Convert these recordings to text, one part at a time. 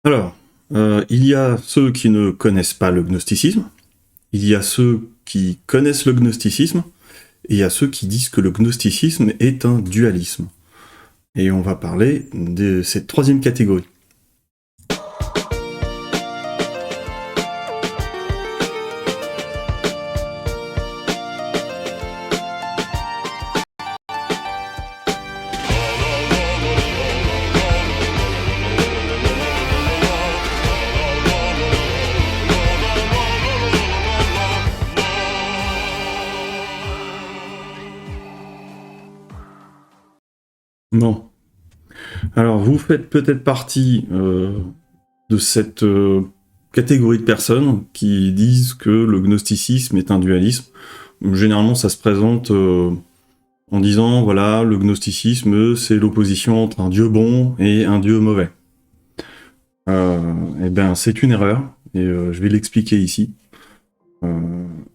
Alors, il y a ceux qui ne connaissent pas le gnosticisme, il y a ceux qui connaissent le gnosticisme, et il y a ceux qui disent que le gnosticisme est un dualisme. Et on va parler de cette troisième catégorie. Bon. Alors, vous faites peut-être partie de cette catégorie de personnes qui disent que le gnosticisme est un dualisme. Généralement, ça se présente en disant, voilà, le gnosticisme, c'est l'opposition entre un dieu bon et un dieu mauvais. Eh bien, c'est une erreur, et je vais l'expliquer ici.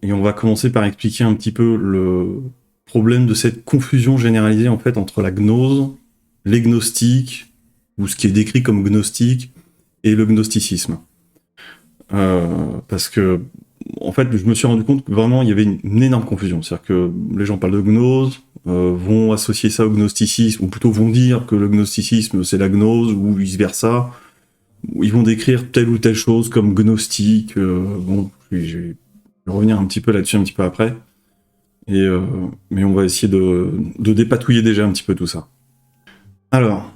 Et on va commencer par expliquer un petit peu le problème de cette confusion généralisée en fait entre la gnose, les gnostiques, ou ce qui est décrit comme gnostique, et le gnosticisme. Parce que, en fait, je me suis rendu compte que vraiment il y avait une énorme confusion. C'est-à-dire que les gens parlent de gnose, vont associer ça au gnosticisme, ou plutôt vont dire que le gnosticisme c'est la gnose, ou vice-versa. Ils vont décrire telle ou telle chose comme gnostique. Bon, je vais revenir un petit peu là-dessus un petit peu après. Mais on va essayer de dépatouiller déjà un petit peu tout ça. Alors,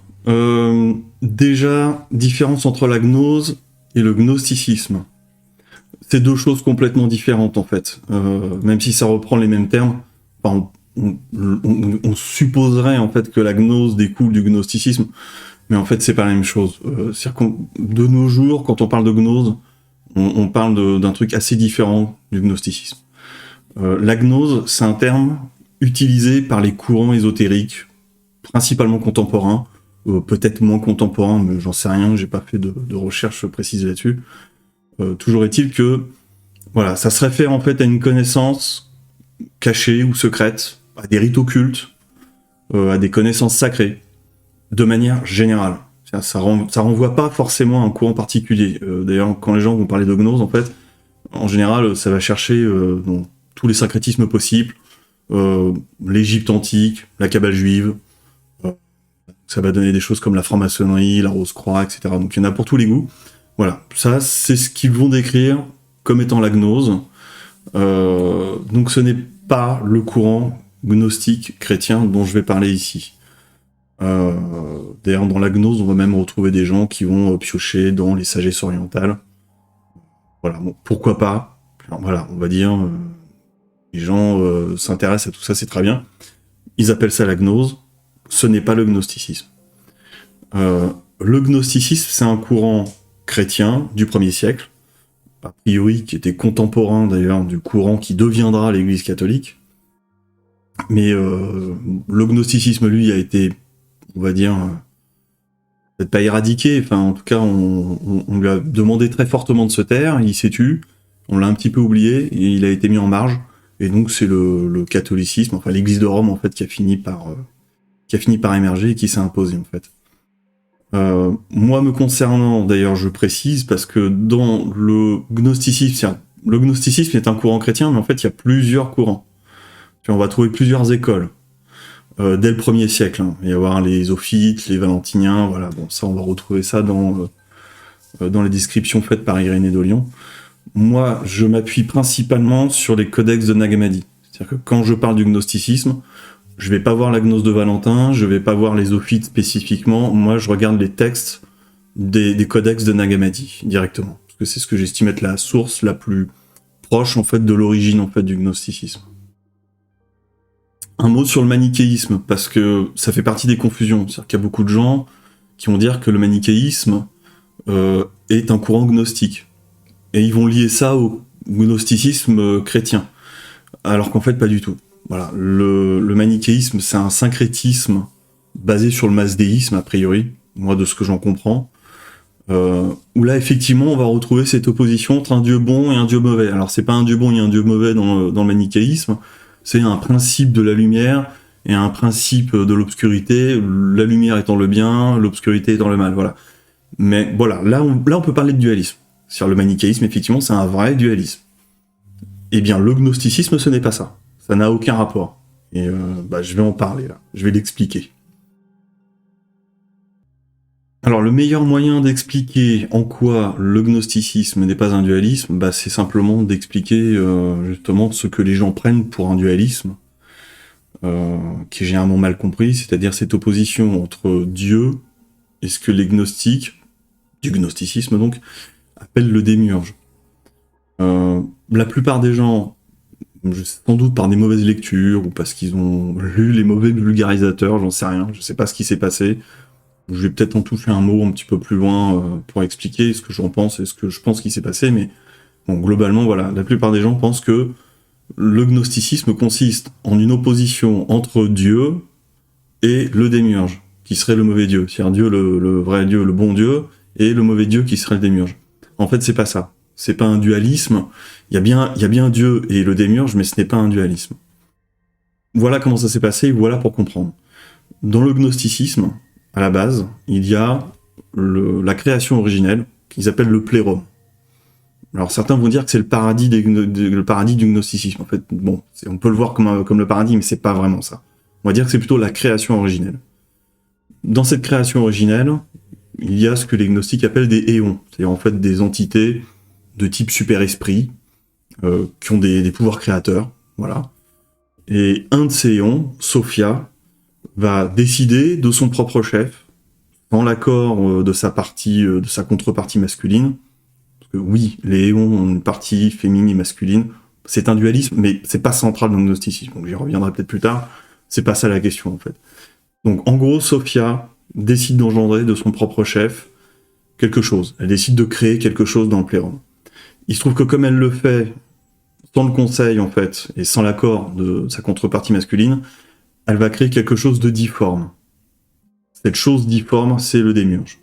déjà, différence entre la gnose et le gnosticisme. C'est deux choses complètement différentes en fait. Même si ça reprend les mêmes termes, enfin, on supposerait en fait que la gnose découle du gnosticisme, mais en fait c'est pas la même chose. C'est-à-dire que de nos jours, quand on parle de gnose, on parle d'un truc assez différent du gnosticisme. La gnose, c'est un terme utilisé par les courants ésotériques, principalement contemporains, peut-être moins contemporains, mais j'en sais rien, j'ai pas fait de recherche précise là-dessus. Toujours est-il que, voilà, ça se réfère en fait à une connaissance cachée ou secrète, à des rites occultes, à des connaissances sacrées, de manière générale. Ça renvoie pas forcément à un courant particulier. D'ailleurs, quand les gens vont parler de gnose, en fait, en général, ça va chercher tous les syncrétismes possibles, l'Égypte antique, la Kabbale juive, ça va donner des choses comme la franc-maçonnerie, la Rose-Croix, etc. Donc il y en a pour tous les goûts. Voilà, ça c'est ce qu'ils vont décrire comme étant la gnose. Donc ce n'est pas le courant gnostique chrétien dont je vais parler ici. D'ailleurs dans la gnose on va même retrouver des gens qui vont piocher dans les sagesses orientales. Voilà, bon, pourquoi pas. Alors, voilà, on va dire, les gens s'intéressent à tout ça, c'est très bien. Ils appellent ça la gnose. Ce n'est pas le gnosticisme. Le gnosticisme, c'est un courant chrétien du 1er siècle, a priori qui était contemporain d'ailleurs du courant qui deviendra l'Église catholique. Mais le gnosticisme, lui, a été, on va dire, peut-être pas éradiqué, enfin en tout cas on lui a demandé très fortement de se taire, il s'est tu, on l'a un petit peu oublié, et il a été mis en marge, et donc c'est le catholicisme, enfin l'Église de Rome en fait qui a fini par émerger et qui s'est imposé en fait. Moi me concernant, d'ailleurs je précise, parce que dans le gnosticisme est un courant chrétien, mais en fait il y a plusieurs courants. On va trouver plusieurs écoles. Dès le 1er siècle, hein. Il va y avoir les Ophites, les Valentiniens, voilà, bon ça on va retrouver ça dans les descriptions faites par Irénée de Lyon. Moi je m'appuie principalement sur les codex de Nag Hammadi. C'est-à-dire que quand je parle du gnosticisme, je vais pas voir la gnose de Valentin, je vais pas voir les Ophites spécifiquement, moi je regarde les textes des codex de Nag Hammadi directement, parce que c'est ce que j'estime être la source la plus proche en fait de l'origine en fait du gnosticisme. Un mot sur le manichéisme, parce que ça fait partie des confusions, c'est-à-dire qu'il y a beaucoup de gens qui vont dire que le manichéisme est un courant gnostique, et ils vont lier ça au gnosticisme chrétien, alors qu'en fait pas du tout. Voilà, le manichéisme, c'est un syncrétisme basé sur le masdéisme, a priori, moi de ce que j'en comprends, où là, effectivement, on va retrouver cette opposition entre un dieu bon et un dieu mauvais. Alors, c'est pas un dieu bon et un dieu mauvais dans le manichéisme, c'est un principe de la lumière et un principe de l'obscurité, la lumière étant le bien, l'obscurité étant le mal, voilà. Mais voilà, là on peut parler de dualisme. Sur le manichéisme, effectivement, c'est un vrai dualisme. Eh bien, le gnosticisme, ce n'est pas ça. Ça n'a aucun rapport. Et je vais en parler là, je vais l'expliquer. Alors, le meilleur moyen d'expliquer en quoi le gnosticisme n'est pas un dualisme, c'est simplement d'expliquer justement ce que les gens prennent pour un dualisme, qui est généralement mal compris, c'est-à-dire cette opposition entre Dieu et ce que les gnostiques, du gnosticisme donc, appellent le démiurge. La plupart des gens, sans doute par des mauvaises lectures, ou parce qu'ils ont lu les mauvais vulgarisateurs, j'en sais rien, je sais pas ce qui s'est passé. Je vais peut-être en toucher un mot un petit peu plus loin pour expliquer ce que j'en pense et ce que je pense qui s'est passé, mais bon, globalement, voilà, la plupart des gens pensent que le gnosticisme consiste en une opposition entre Dieu et le démiurge, qui serait le mauvais Dieu, c'est-à-dire Dieu, le vrai Dieu, le bon Dieu, et le mauvais Dieu qui serait le démiurge. En fait, c'est pas ça. C'est pas un dualisme. Il y a bien Dieu et le démiurge, mais ce n'est pas un dualisme. Voilà comment ça s'est passé, voilà pour comprendre. Dans le gnosticisme, à la base, il y a la création originelle, qu'ils appellent le plérum. Alors certains vont dire que c'est le paradis du gnosticisme. En fait, bon, on peut le voir comme le paradis, mais c'est pas vraiment ça. On va dire que c'est plutôt la création originelle. Dans cette création originelle, il y a ce que les gnostiques appellent des éons, c'est-à-dire en fait des entités de type super-esprit, qui ont des pouvoirs créateurs, voilà. Et un de ces éons, Sophia, va décider de son propre chef, sans l'accord de sa contrepartie masculine. Parce que oui, les éons ont une partie féminine et masculine. C'est un dualisme, mais c'est pas central dans le gnosticisme. Donc j'y reviendrai peut-être plus tard. C'est pas ça la question en fait. Donc en gros, Sophia décide d'engendrer de son propre chef quelque chose. Elle décide de créer quelque chose dans le plérum. Il se trouve que comme elle le fait sans le conseil en fait et sans l'accord de sa contrepartie masculine, elle va créer quelque chose de difforme. Cette chose difforme, c'est le démiurge.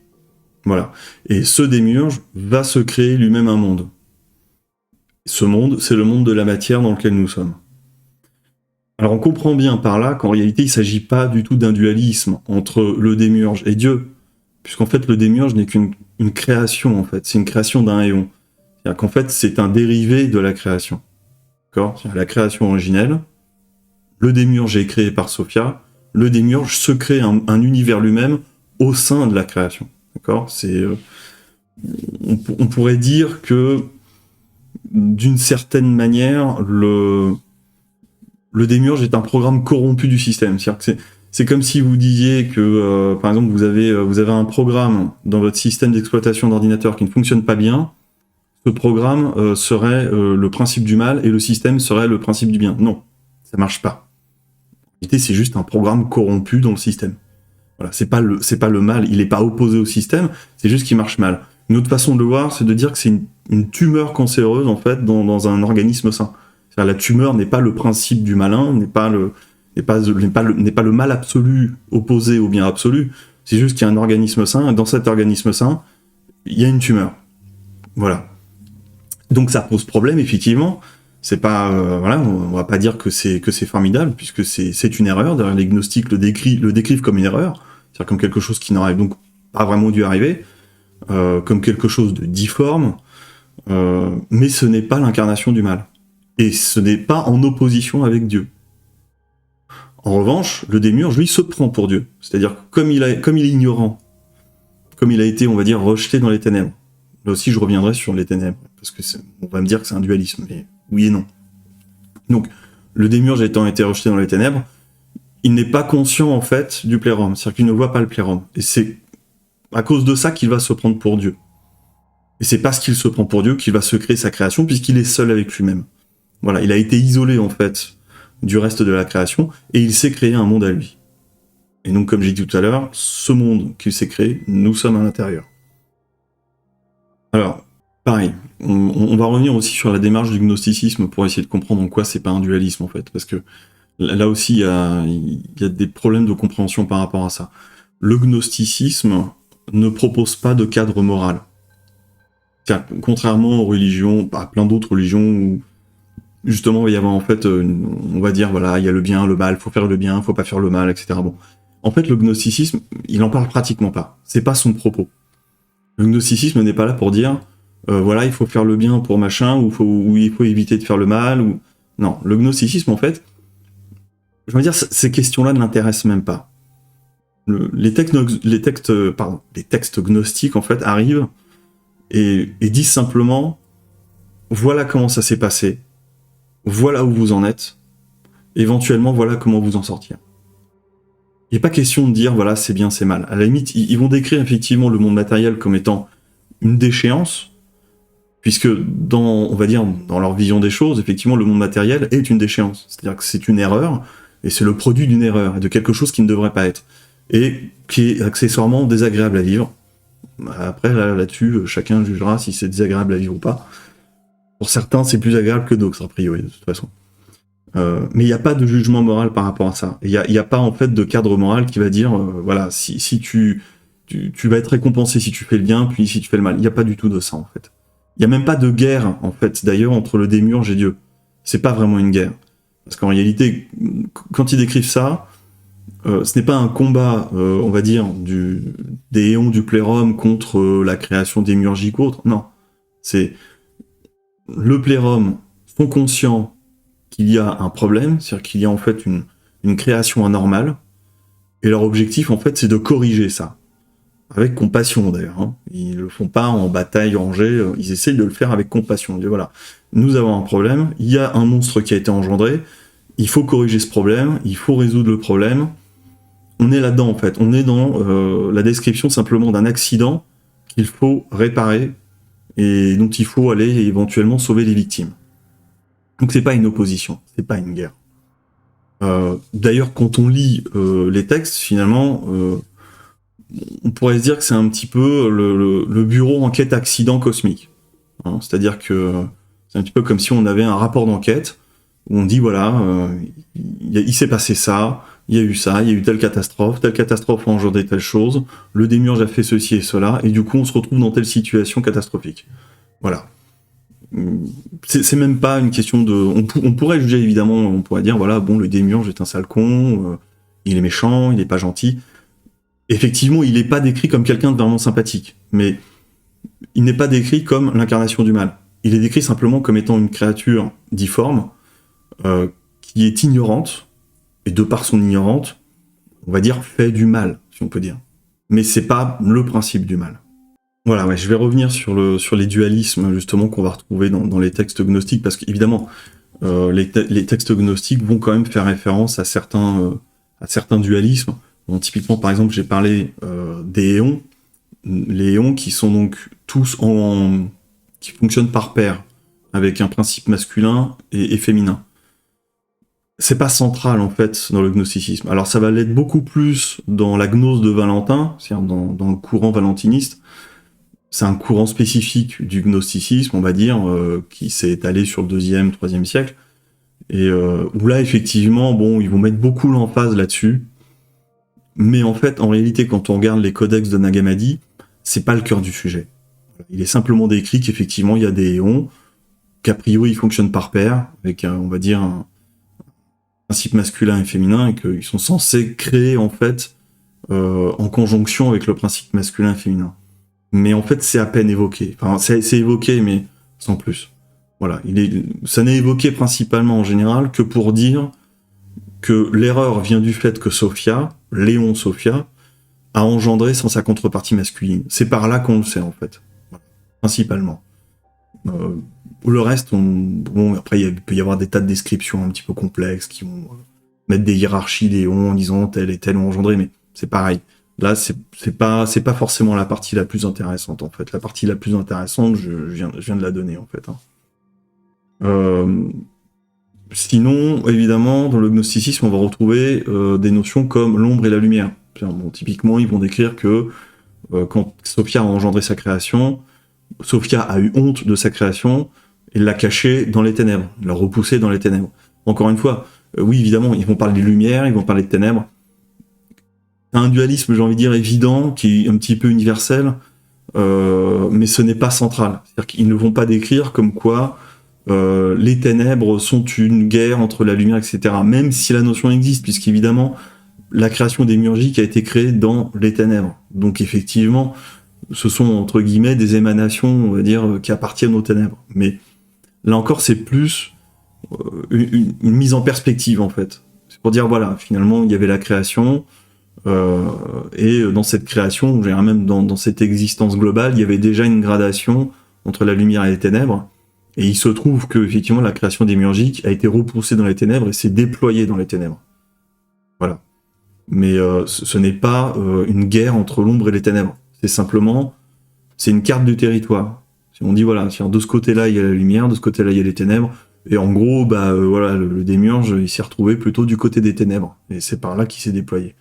Voilà. Et ce démiurge va se créer lui-même un monde. Ce monde, c'est le monde de la matière dans lequel nous sommes. Alors on comprend bien par là qu'en réalité, il ne s'agit pas du tout d'un dualisme entre le démiurge et Dieu, puisqu'en fait, le démiurge n'est qu'une création, en fait. C'est une création d'un éon. C'est-à-dire qu'en fait, c'est un dérivé de la création. D'accord ? C'est la création originelle. Le démiurge est créé par Sophia. Le démiurge se crée un univers lui-même au sein de la création. D'accord ? On pourrait dire que, d'une certaine manière, le démiurge est un programme corrompu du système. C'est-à-dire que c'est comme si vous disiez que, par exemple, vous avez un programme dans votre système d'exploitation d'ordinateur qui ne fonctionne pas bien. Ce programme serait le principe du mal et le système serait le principe du bien. Non, ça marche pas. En réalité, c'est juste un programme corrompu dans le système. Voilà, c'est pas le mal, il est pas opposé au système, c'est juste qu'il marche mal. Une autre façon de le voir, c'est de dire que c'est une tumeur cancéreuse en fait dans un organisme sain. C'est-à-dire, la tumeur n'est pas le principe du malin, n'est pas le mal absolu opposé au bien absolu. C'est juste qu'il y a un organisme sain, et dans cet organisme sain, il y a une tumeur. Voilà. Donc ça pose problème effectivement. C'est pas voilà, on va pas dire que c'est formidable puisque c'est une erreur. D'ailleurs, les gnostiques le décrivent comme une erreur, c'est-à-dire comme quelque chose qui n'aurait donc pas vraiment dû arriver, comme quelque chose de difforme. Mais ce n'est pas l'incarnation du mal et ce n'est pas en opposition avec Dieu. En revanche, le démiurge lui se prend pour Dieu, c'est-à-dire comme il est ignorant, comme il a été, on va dire, rejeté dans les ténèbres. Là aussi, je reviendrai sur les ténèbres parce que on va me dire que c'est un dualisme, mais oui et non. Donc, le démiurge étant été rejeté dans les ténèbres, il n'est pas conscient, en fait, du plérum. C'est-à-dire qu'il ne voit pas le plérum. Et c'est à cause de ça qu'il va se prendre pour Dieu. Et c'est parce qu'il se prend pour Dieu qu'il va se créer sa création, puisqu'il est seul avec lui-même. Voilà, il a été isolé, en fait, du reste de la création, et il s'est créé un monde à lui. Et donc, comme j'ai dit tout à l'heure, ce monde qu'il s'est créé, nous sommes à l'intérieur. Alors, pareil, on va revenir aussi sur la démarche du gnosticisme pour essayer de comprendre en quoi c'est pas un dualisme en fait, parce que là aussi il y a des problèmes de compréhension par rapport à ça. Le gnosticisme ne propose pas de cadre moral. Contrairement aux religions, à plein d'autres religions où justement il va y avoir en fait, on va dire voilà, il y a le bien, le mal, faut faire le bien, faut pas faire le mal, etc. Bon, en fait le gnosticisme, il en parle pratiquement pas. C'est pas son propos. Le gnosticisme n'est pas là pour dire voilà, il faut faire le bien pour machin, ou il faut éviter de faire le mal, ou... Non, le gnosticisme, en fait, je veux dire, ces questions-là ne l'intéressent même pas. Les textes gnostiques, en fait, arrivent et disent simplement voilà comment ça s'est passé, voilà où vous en êtes, éventuellement, voilà comment vous en sortir. Il n'est pas question de dire voilà, c'est bien, c'est mal. À la limite, ils vont décrire effectivement le monde matériel comme étant une déchéance, puisque on va dire, dans leur vision des choses, effectivement, le monde matériel est une déchéance. C'est-à-dire que c'est une erreur, et c'est le produit d'une erreur, et de quelque chose qui ne devrait pas être, et qui est accessoirement désagréable à vivre. Après, là-dessus, chacun jugera si c'est désagréable à vivre ou pas. Pour certains, c'est plus agréable que d'autres, a priori, de toute façon. Mais il n'y a pas de jugement moral par rapport à ça. Il n'y a pas, en fait, de cadre moral qui va dire, voilà, si tu vas être récompensé si tu fais le bien, puis si tu fais le mal. Il n'y a pas du tout de ça, en fait. Il n'y a même pas de guerre, en fait, d'ailleurs, entre le démiurge et Dieu. C'est pas vraiment une guerre. Parce qu'en réalité, quand ils décrivent ça, ce n'est pas un combat, on va dire, des éons du plérum contre la création démiurgique ou autre. Non. C'est le plérum sont conscients qu'il y a un problème, c'est-à-dire qu'il y a en fait une création anormale, et leur objectif, en fait, c'est de corriger ça. Avec compassion d'ailleurs. Hein. Ils le font pas en bataille rangée, ils essayent de le faire avec compassion. Ils disent voilà, nous avons un problème, il y a un monstre qui a été engendré, il faut corriger ce problème, il faut résoudre le problème. On est là-dedans en fait, on est dans la description simplement d'un accident qu'il faut réparer et dont il faut aller éventuellement sauver les victimes. Donc c'est pas une opposition, c'est pas une guerre. D'ailleurs, quand on lit les textes, finalement, on pourrait se dire que c'est un petit peu le bureau enquête accident cosmique. Hein, c'est-à-dire que c'est un petit peu comme si on avait un rapport d'enquête où on dit voilà, il s'est passé ça, il y a eu telle catastrophe a engendré telle chose, le démiurge a fait ceci et cela, et du coup on se retrouve dans telle situation catastrophique. Voilà. C'est même pas une question de... On pourrait juger évidemment, on pourrait dire voilà, bon, le démiurge est un sale con, il est méchant, il est pas gentil. Effectivement, il n'est pas décrit comme quelqu'un de vraiment sympathique, mais il n'est pas décrit comme l'incarnation du mal. Il est décrit simplement comme étant une créature difforme, qui est ignorante, et de par son ignorante, on va dire, fait du mal, si on peut dire. Mais c'est pas le principe du mal. Voilà, ouais, je vais revenir sur les dualismes, justement, qu'on va retrouver dans les textes gnostiques, parce qu'évidemment, les textes gnostiques vont quand même faire référence à certains dualismes. Bon, typiquement, par exemple, j'ai parlé des éons, les éons qui sont donc tous qui fonctionnent par paire, avec un principe masculin et féminin. C'est pas central, en fait, dans le gnosticisme. Alors, ça va l'être beaucoup plus dans la gnose de Valentin, c'est-à-dire dans le courant valentiniste. C'est un courant spécifique du gnosticisme, on va dire, qui s'est étalé sur le 2e, 3e siècle, et où là, effectivement, bon, ils vont mettre beaucoup l'emphase là-dessus. Mais en fait, en réalité, quand on regarde les codex de Nag Hammadi, c'est pas le cœur du sujet. Il est simplement décrit qu'effectivement, il y a des éons, qu'a priori, ils fonctionnent par paire, avec, on va dire, un principe masculin et féminin, et qu'ils sont censés créer, en fait, en conjonction avec le principe masculin et féminin. Mais en fait, c'est à peine évoqué. Enfin, c'est évoqué, mais sans plus. Voilà. Ça n'est évoqué principalement, en général, que pour dire que l'erreur vient du fait que Sophia, Léon Sophia, a engendré sans sa contrepartie masculine. C'est par là qu'on le sait, en fait. Voilà. Principalement. Le reste, bon, après, il peut y avoir des tas de descriptions un petit peu complexes qui vont mettre des hiérarchies d'éons en disant tel et tel ont engendré, mais c'est pareil. Là, c'est pas forcément la partie la plus intéressante, en fait. La partie la plus intéressante, je viens de la donner, en fait. Hein. Sinon, évidemment, dans le gnosticisme, on va retrouver des notions comme l'ombre et la lumière. Bon, typiquement, ils vont décrire que quand Sophia a engendré sa création, Sophia a eu honte de sa création et l'a cachée dans les ténèbres, l'a repoussée dans les ténèbres. Encore une fois, oui, évidemment, ils vont parler de lumière, ils vont parler de ténèbres. C'est un dualisme, j'ai envie de dire, évident, qui est un petit peu universel, mais ce n'est pas central. C'est-à-dire qu'ils ne vont pas décrire comme quoi les ténèbres sont une guerre entre la lumière, etc. Même si la notion existe, puisqu'évidemment, la création démiurgique a été créée dans les ténèbres. Donc effectivement, ce sont entre guillemets des émanations, on va dire, qui appartiennent aux ténèbres. Mais là encore, c'est plus une mise en perspective en fait. C'est pour dire voilà, finalement, il y avait la création, et dans cette création, même dans cette existence globale, il y avait déjà une gradation entre la lumière et les ténèbres. Et il se trouve que effectivement, la création démiurgique a été repoussée dans les ténèbres et s'est déployée dans les ténèbres. Voilà. Mais ce n'est pas une guerre entre l'ombre et les ténèbres. C'est simplement, c'est une carte du territoire. Si on dit voilà, de ce côté-là il y a la lumière, de ce côté-là il y a les ténèbres, et en gros, voilà, le démiurge, il s'est retrouvé plutôt du côté des ténèbres, et c'est par là qu'il s'est déployé.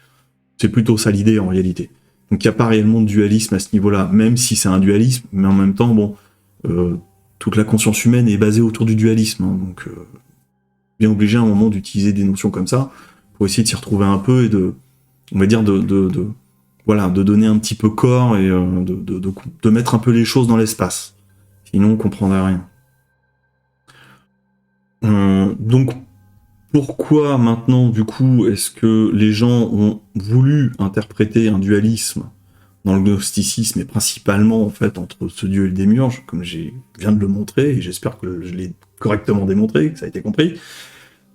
C'est plutôt ça l'idée en réalité. Donc il n'y a pas réellement de dualisme à ce niveau-là, même si c'est un dualisme, mais en même temps, bon, toute la conscience humaine est basée autour du dualisme, hein, donc bien obligé à un moment d'utiliser des notions comme ça pour essayer de s'y retrouver un peu et on va dire voilà, de donner un petit peu corps et de mettre un peu les choses dans l'espace. Sinon, on comprendrait rien. Donc, pourquoi maintenant, du coup, est-ce que les gens ont voulu interpréter un dualisme dans le gnosticisme, et principalement, en fait, entre ce dieu et le démiurge, comme je viens de le montrer, et j'espère que je l'ai correctement démontré, que ça a été compris,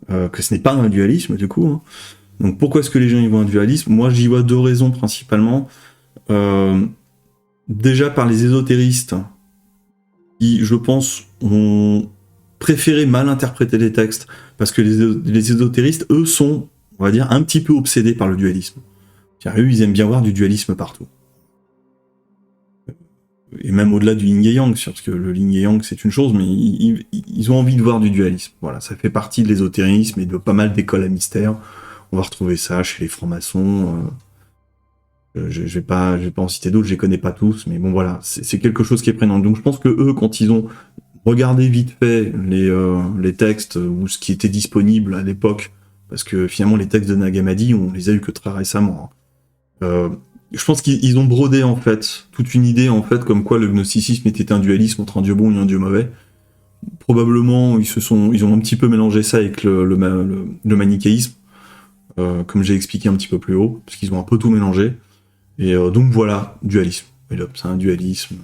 que ce n'est pas un dualisme, du coup. Hein. Donc, pourquoi est-ce que les gens y voient un dualisme? Moi, j'y vois deux raisons, principalement. Déjà par les ésotéristes, qui, je pense, ont préféré mal interpréter les textes, parce que les ésotéristes, eux, sont, on va dire, un petit peu obsédés par le dualisme. Car eux, ils aiment bien voir du dualisme partout. Et même au-delà du yin et yang, parce que le yin et yang, c'est une chose, mais ils ont envie de voir du dualisme. Voilà, ça fait partie de l'ésotérisme et de pas mal d'écoles à mystère. On va retrouver ça chez les francs-maçons. Je vais pas en citer d'autres, je les connais pas tous, mais bon voilà, c'est quelque chose qui est prégnant. Donc je pense que eux, quand ils ont regardé vite fait les textes ou ce qui était disponible à l'époque, parce que finalement les textes de Nag Hammadi, on les a eu que très récemment. Hein. Je pense qu'ils ont brodé en fait toute une idée en fait comme quoi le gnosticisme était un dualisme entre un dieu bon et un dieu mauvais. Probablement ils ont un petit peu mélangé ça avec le manichéisme, comme j'ai expliqué un petit peu plus haut, parce qu'ils ont un peu tout mélangé. Et donc voilà, dualisme. C'est un dualisme.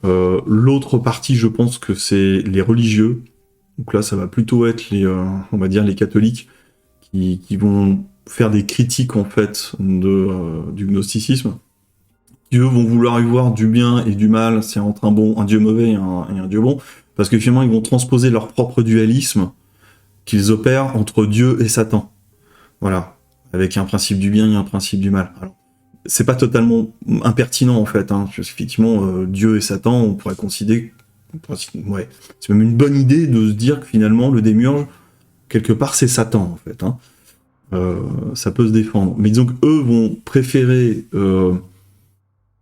L'autre partie, je pense que c'est les religieux. Donc là, ça va plutôt être on va dire les catholiques qui vont faire des critiques en fait du gnosticisme. Qui eux vont vouloir y voir du bien et du mal, c'est entre un dieu mauvais et un dieu bon, parce que finalement ils vont transposer leur propre dualisme qu'ils opèrent entre Dieu et Satan. Voilà, avec un principe du bien et un principe du mal. Alors, c'est pas totalement impertinent en fait. Hein. Effectivement, Dieu et Satan, on pourrait considérer, ouais, c'est même une bonne idée de se dire que finalement le démiurge, quelque part, c'est Satan en fait. Hein. Ça peut se défendre. Mais disons qu'eux vont préférer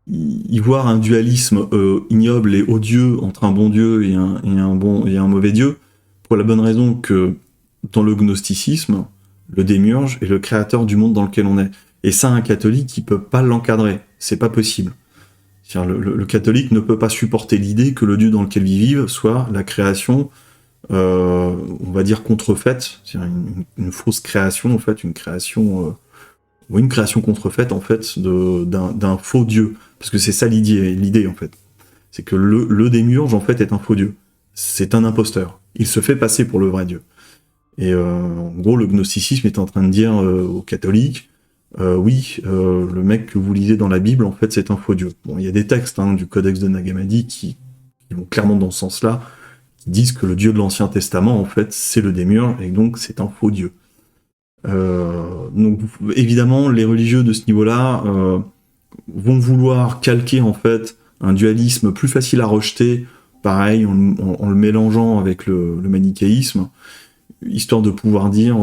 y voir un dualisme ignoble et odieux entre un bon Dieu et un mauvais Dieu, pour la bonne raison que dans le gnosticisme, le démiurge est le créateur du monde dans lequel on est. Et ça, un catholique, il peut pas l'encadrer. C'est pas possible. Le catholique ne peut pas supporter l'idée que le Dieu dans lequel il vive soit la création, on va dire, contrefaite. C'est-à-dire une fausse création, en fait, une création contrefaite, en fait, d'un faux Dieu. Parce que c'est ça l'idée, en fait. C'est que le démiurge, en fait, est un faux Dieu. C'est un imposteur. Il se fait passer pour le vrai Dieu. Et en gros, le gnosticisme est en train de dire aux catholiques, oui, le mec que vous lisez dans la Bible, en fait, c'est un faux Dieu. Bon, il y a des textes du Codex de Nag Hammadi qui vont clairement dans ce sens-là, qui disent que le Dieu de l'Ancien Testament, en fait, c'est le démiurge, et donc c'est un faux Dieu. Donc, évidemment, les religieux de ce niveau-là vont vouloir calquer, en fait, un dualisme plus facile à rejeter, pareil, en le mélangeant avec le manichéisme, histoire de pouvoir dire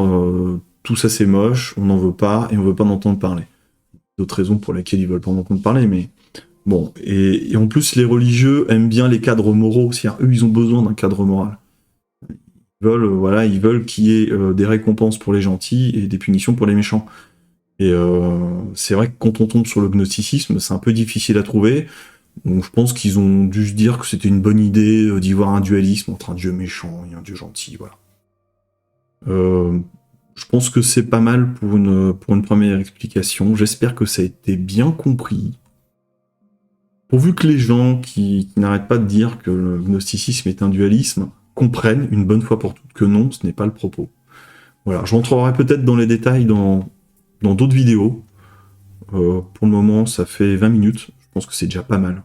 tout ça c'est moche, on n'en veut pas et on veut pas en entendre parler. D'autres raisons pour lesquelles ils veulent pas en entendre parler, mais bon. Et en plus, les religieux aiment bien les cadres moraux, c'est-à-dire eux ils ont besoin d'un cadre moral. Ils veulent qu'il y ait des récompenses pour les gentils et des punitions pour les méchants. Et c'est vrai que quand on tombe sur le gnosticisme, c'est un peu difficile à trouver. Donc je pense qu'ils ont dû se dire que c'était une bonne idée d'y voir un dualisme entre un dieu méchant et un dieu gentil, voilà. Je pense que c'est pas mal pour une première explication. J'espère que ça a été bien compris. pourvu que les gens qui n'arrêtent pas de dire que le gnosticisme est un dualisme comprennent une bonne fois pour toutes que non, ce n'est pas le propos. Voilà, je rentrerai peut-être dans les détails dans d'autres vidéos. Pour le moment, ça fait 20 minutes. Je pense que c'est déjà pas mal.